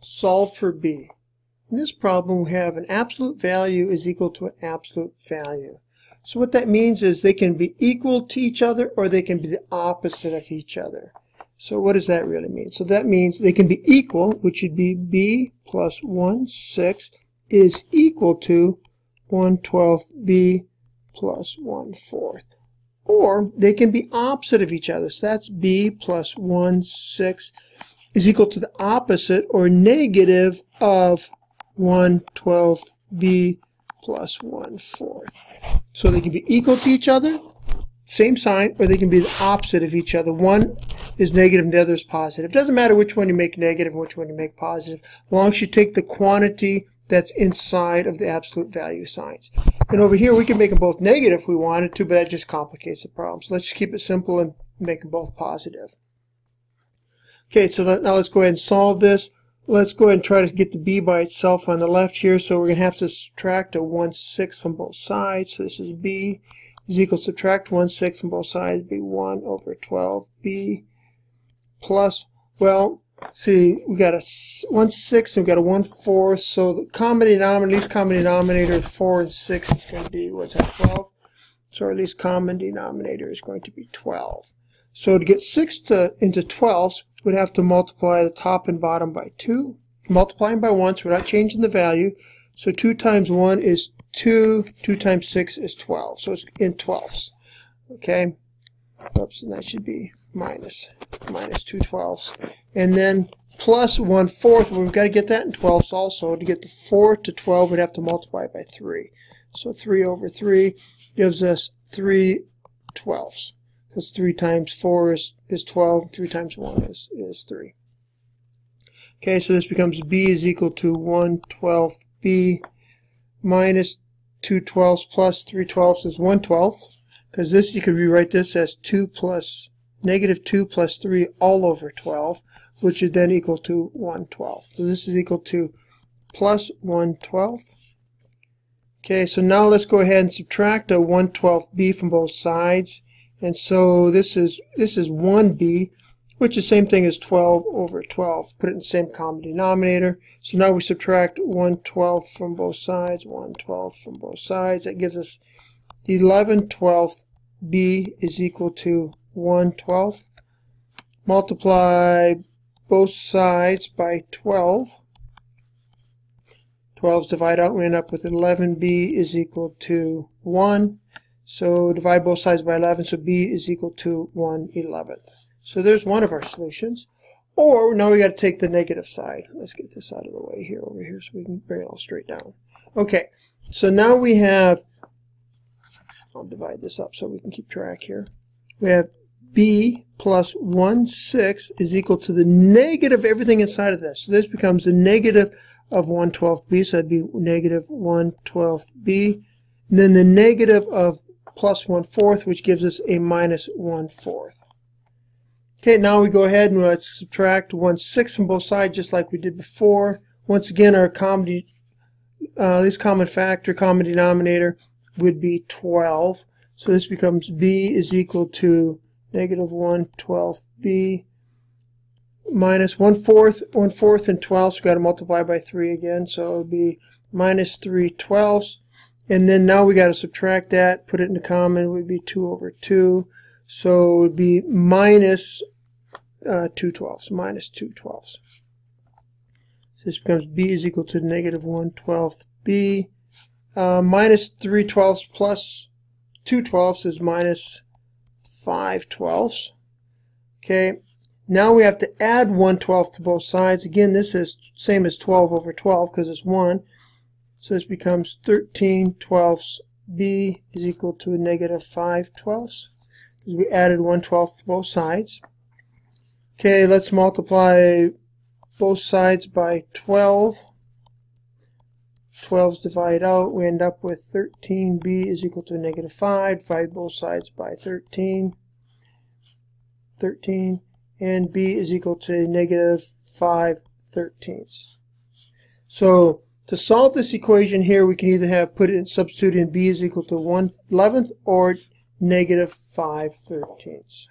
solve for b. In this problem, we have an absolute value is equal to an absolute value. So what that means is they can be equal to each other or they can be the opposite of each other. So what does that really mean? So that means they can be equal, which would be b plus 1/6 is equal to 1/12 b plus 1/4. Or they can be opposite of each other. So that's b plus 1/6 is equal to the opposite or negative of 1/12 b plus 1/4. So they can be equal to each other, same sign, or they can be the opposite of each other. One is negative and the other is positive. It doesn't matter which one you make negative and which one you make positive, as long as you take the quantity that's inside of the absolute value signs. And over here we can make them both negative if we wanted to, but that just complicates the problem. So let's just keep it simple and make them both positive. Okay, so now let's go ahead and solve this. Let's go ahead and try to get the b by itself on the left here. So we're going to have to subtract a 1/6 from both sides. So this is b is equal to subtract 1/6 from both sides, be 1/12 b plus, well, see, we got a 1/6 and we got a 1/4. So the common denominator, least common denominator of 4 and 6 is going to be, what's that, 12? So our least common denominator is going to be 12. So to get 6 into 12s, we'd have to multiply the top and bottom by 2. Multiplying by 1, so we're not changing the value. So 2 times 1 is 2. 2 times 6 is 12. So it's in 12s. Okay? Oops, and that should be minus 2 12s. And then plus 1/4, well, we've got to get that in 12s also. To get the 4 to 12, we'd have to multiply by 3. So 3 over 3 gives us 3 12s. Because 3 times 4 is 12, 3 times 1 is 3. Okay, so this becomes b is equal to 1/12 b minus 2 12s plus 3 12s is 1/12. Because this, you could rewrite this as negative 2 plus 3 all over 12, which is then equal to 1/12. So this is equal to plus 1/12. Okay, so now let's go ahead and subtract a 1/12 b from both sides. And so this is 1b, which is the same thing as 12 over 12. Put it in the same common denominator. So now we subtract 1/12 from both sides, 1/12 from both sides. That gives us 11/12 b is equal to 1/12. Multiply both sides by 12. 12s divide out, we end up with 11b is equal to 1. So divide both sides by 11, so b is equal to 1/11. So there's one of our solutions. Or now we got to take the negative side. Let's get this out of the way here, over here, so we can bring it all straight down. Okay, so now we have, I'll divide this up so we can keep track here. We have b plus 1/6 is equal to the negative everything inside of this. So this becomes the negative of 1/12 b, so that'd be negative 1/12 b. And then the negative of plus 1/4, which gives us a minus 1/4. Okay, now we go ahead and let's subtract 1/6 from both sides, just like we did before. Once again, our least common factor, common denominator, would be 12. So this becomes b is equal to negative 1/12 b minus 1/4 and 12, so we've got to multiply by 3 again. So it would be minus 3 12s. And then now we got to subtract that, put it in the common, it would be 2 over 2. So it would be minus 2 12s, minus 2 12s. So this becomes b is equal to negative 1/12 b. Minus 3 12s plus 2 12s is minus 5 12s. Okay, now we have to add 1/12 to both sides. Again, this is same as 12 over 12 because it's 1. So this becomes 13 12ths b is equal to negative 5 12ths because we added 1/12 to both sides. Okay, let's multiply both sides by 12. 12s divide out, we end up with 13b is equal to negative 5. Divide both sides by 13. And b is equal to negative 5/13. So to solve this equation here, we can either substitute in b is equal to 1/11 or negative 5/13.